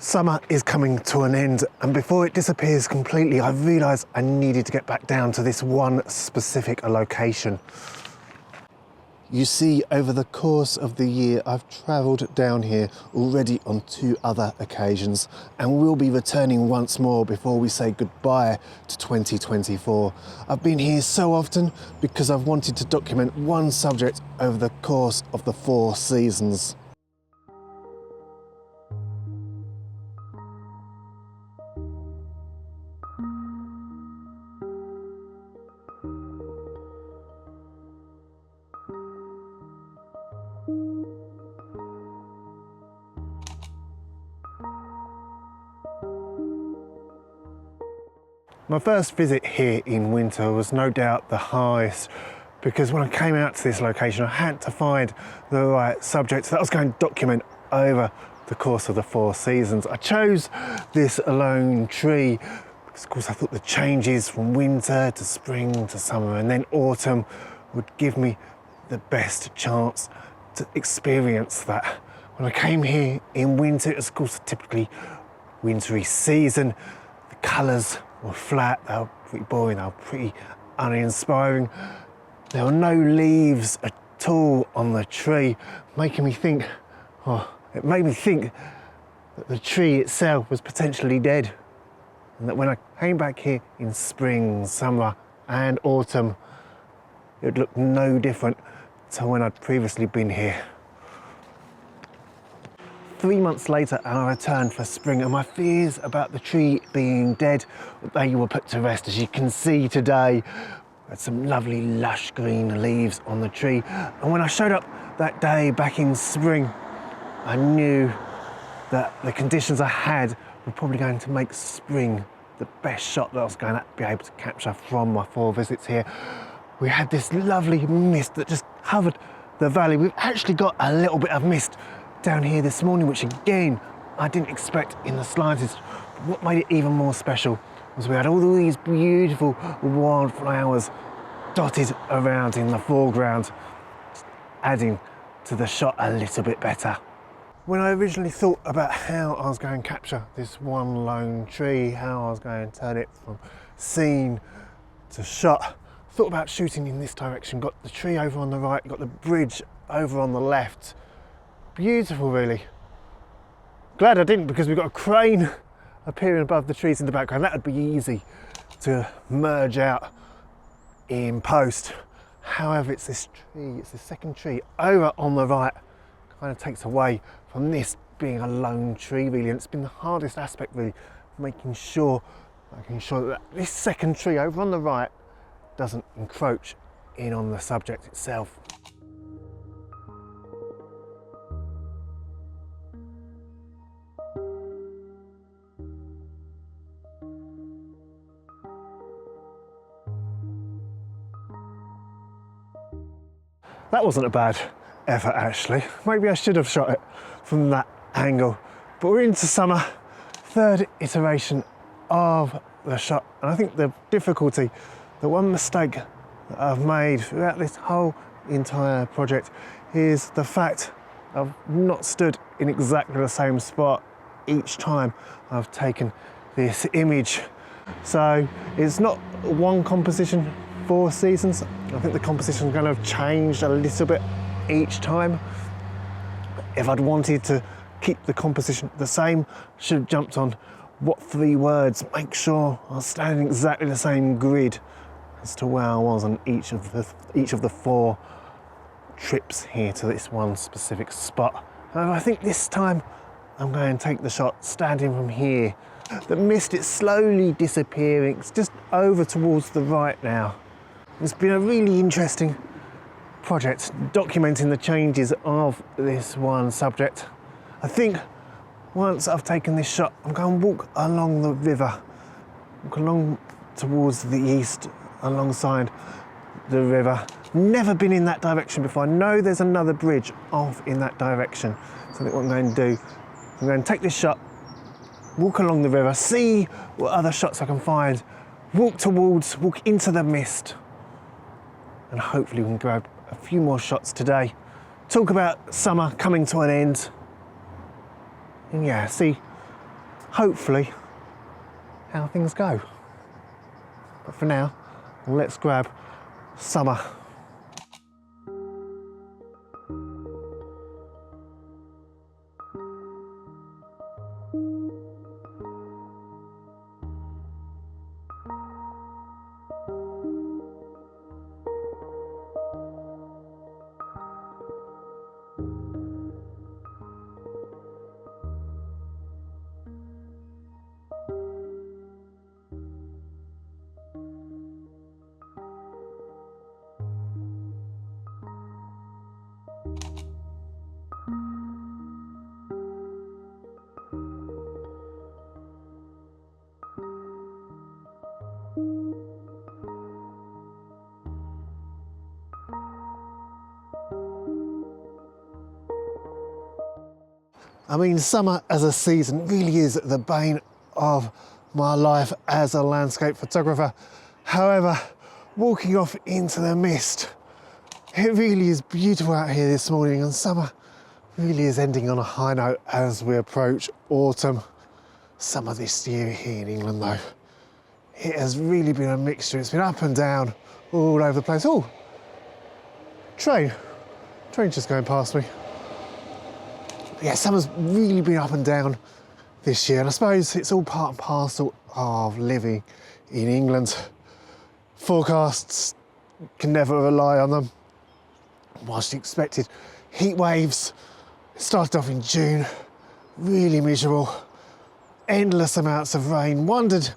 Summer is coming to an end, and before it disappears completely, I realised I needed to get back down to this one specific location. You see, over the course of the year, I've travelled down here already on 2 other occasions, and will be returning once more before we say goodbye to 2024. I've been here so often because I've wanted to document one subject over the course of the 4 seasons. My first visit here in winter was no doubt the highest, because when I came out to this location I had to find the right subject that I was going to document over the course of the 4 seasons. I chose this lone tree because of course I thought the changes from winter to spring to summer and then autumn would give me the best chance to experience that. When I came here in winter, it was of course a typically wintry season. The colours were flat, they were pretty boring, they were pretty uninspiring. There were no leaves at all on the tree, making me think, it made me think that the tree itself was potentially dead. And that when I came back here in spring, summer and autumn, it would look no different to when I'd previously been here. 3 months later, I returned for spring, and my fears about the tree being dead, they were put to rest. As you can see today, there's some lovely lush green leaves on the tree. And when I showed up that day back in spring, I knew that the conditions I had were probably going to make spring the best shot that I was going to be able to capture from my 4 visits here. We had this lovely mist that just covered the valley. We've actually got a little bit of mist down here this morning, which again I didn't expect in the slightest. What made it even more special was we had all these beautiful wildflowers dotted around in the foreground, adding to the shot a little bit better. When I originally thought about how I was going to capture this one lone tree, how I was going to turn it from scene to shot, I thought about shooting in this direction. Got the tree over on the right, got the bridge over on the left. Beautiful, really. Glad I didn't, because we've got a crane appearing above the trees in the background. That would be easy to merge out in post. However, it's this tree, it's the second tree over on the right, kind of takes away from this being a lone tree, really. And it's been the hardest aspect, really, making sure that this second tree over on the right doesn't encroach in on the subject itself. That wasn't a bad effort, actually. Maybe I should have shot it from that angle. But we're into summer, 3rd iteration of the shot. And I think the difficulty, the one mistake that I've made throughout this whole entire project is the fact I've not stood in exactly the same spot each time I've taken this image. So it's not one composition, 4 seasons. I think the composition is going to have changed a little bit each time. If I'd wanted to keep the composition the same, I should have jumped on what 3 words, make sure I was standing exactly the same grid as to where I was on each of the 4 trips here to this one specific spot. However, I think this time I'm going to take the shot standing from here. The mist is slowly disappearing. It's just over towards the right now. It's been a really interesting project documenting the changes of this one subject. I think once I've taken this shot, I'm going to walk along the river, walk along towards the east alongside the river. Never been in that direction before. I know there's another bridge off in that direction. So I think what I'm going to do, I'm going to take this shot, walk along the river, see what other shots I can find, walk into the mist, and hopefully we can grab a few more shots today. Talk about summer coming to an end. And yeah, see hopefully, how things go. But for now, let's grab summer. I mean, summer as a season really is the bane of my life as a landscape photographer. However, walking off into the mist, it really is beautiful out here this morning, and summer really is ending on a high note as we approach autumn. Summer this year here in England though, it has really been a mixture. It's been up and down all over the place. Oh, train just going past me. Yeah, summer's really been up and down this year, and I suppose it's all part and parcel of living in England. Forecasts, can never rely on them. Whilst you expected heat waves, it started off in June, really miserable, endless amounts of rain, wondered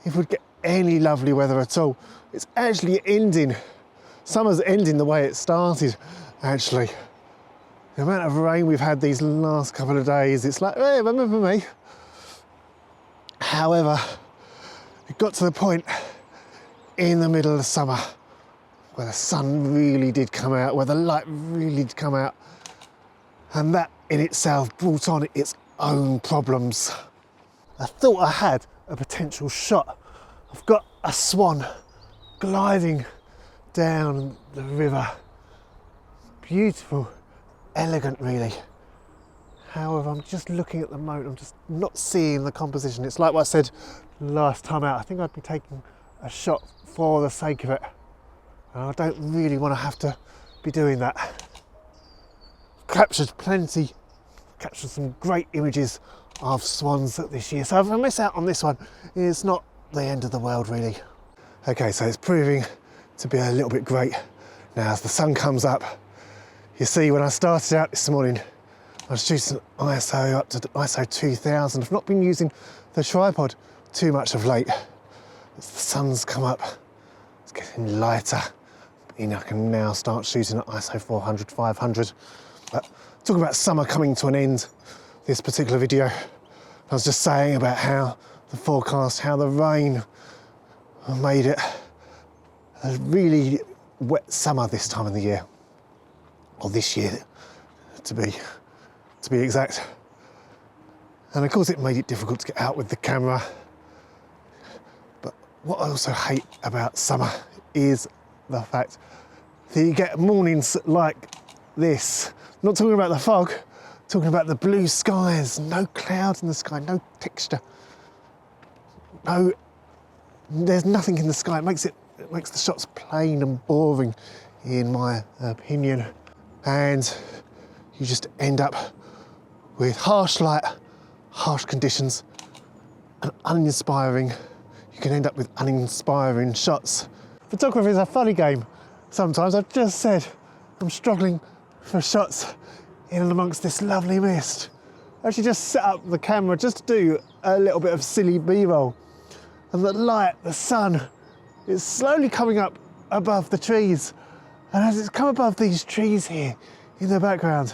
if we'd get any lovely weather at all. It's actually ending, summer's ending the way it started, actually. The amount of rain we've had these last couple of days, it's like, hey, remember me? However, it got to the point in the middle of summer where the sun really did come out, where the light really did come out, and that in itself brought on its own problems. I thought I had a potential shot. I've got a swan gliding down the river. Beautiful. Elegant really. However, I'm just looking at the moment, I'm just not seeing the composition. It's like what I said last time out, I think I'd be taking a shot for the sake of it. And I don't really want to have to be doing that. Captured some great images of swans this year. So if I miss out on this one, it's not the end of the world really. Okay, so it's proving to be a little bit great. Now as the sun comes up, you see, when I started out this morning, I was shooting ISO up to ISO 2000. I've not been using the tripod too much of late. As the sun's come up, it's getting lighter. I can now start shooting at ISO 400, 500. But talking about summer coming to an end, this particular video, I was just saying about how the forecast, how the rain made it a really wet summer this time of the year. Or this year, to be exact. And of course it made it difficult to get out with the camera. But what I also hate about summer is the fact that you get mornings like this. I'm not talking about the fog, talking about the blue skies, no clouds in the sky, no texture. There's nothing in the sky. It makes the shots plain and boring, in my opinion. And you just end up with harsh light, harsh conditions, and uninspiring. You can end up with uninspiring shots. Photography is a funny game. Sometimes I've just said I'm struggling for shots in and amongst this lovely mist. I actually just set up the camera just to do a little bit of silly B-roll. And the light, the sun, is slowly coming up above the trees. And as it's come above these trees here in the background,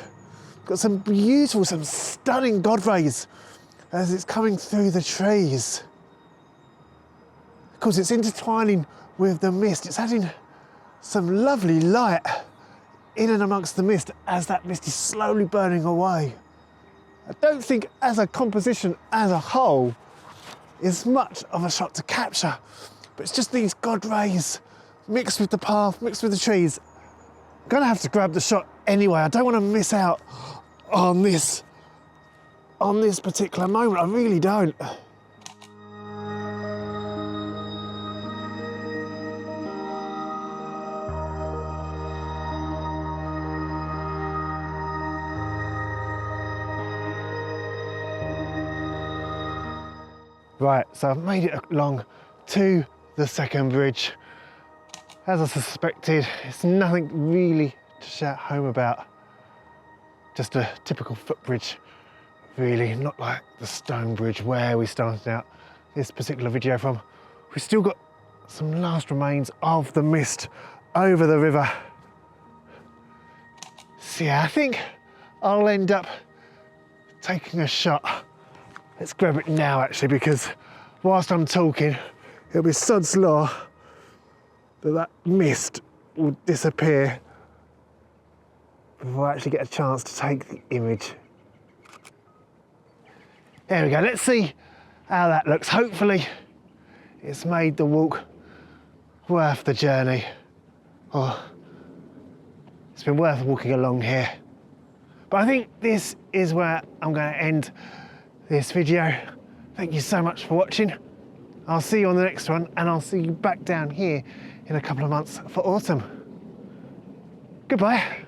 got some beautiful, some stunning God rays as it's coming through the trees. Of course, it's intertwining with the mist. It's adding some lovely light in and amongst the mist as that mist is slowly burning away. I don't think as a composition as a whole is much of a shot to capture, but it's just these God rays mixed with the path, mixed with the trees. I'm gonna have to grab the shot anyway. I don't want to miss out on this on this particular moment. I really don't. Right, so I've made it along to the second bridge. As I suspected, it's nothing really to shout home about. Just a typical footbridge, really, not like the stone bridge where we started out this particular video from. We've still got some last remains of the mist over the river. So yeah, I think I'll end up taking a shot. Let's grab it now actually, because whilst I'm talking, it'll be sod's law that mist will disappear before I actually get a chance to take the image. There we go, let's see how that looks. Hopefully it's made the walk worth the journey. Oh, it's been worth walking along here. But I think this is where I'm going to end this video. Thank you so much for watching. I'll see you on the next one, and I'll see you back down here in a couple of months for autumn. Goodbye.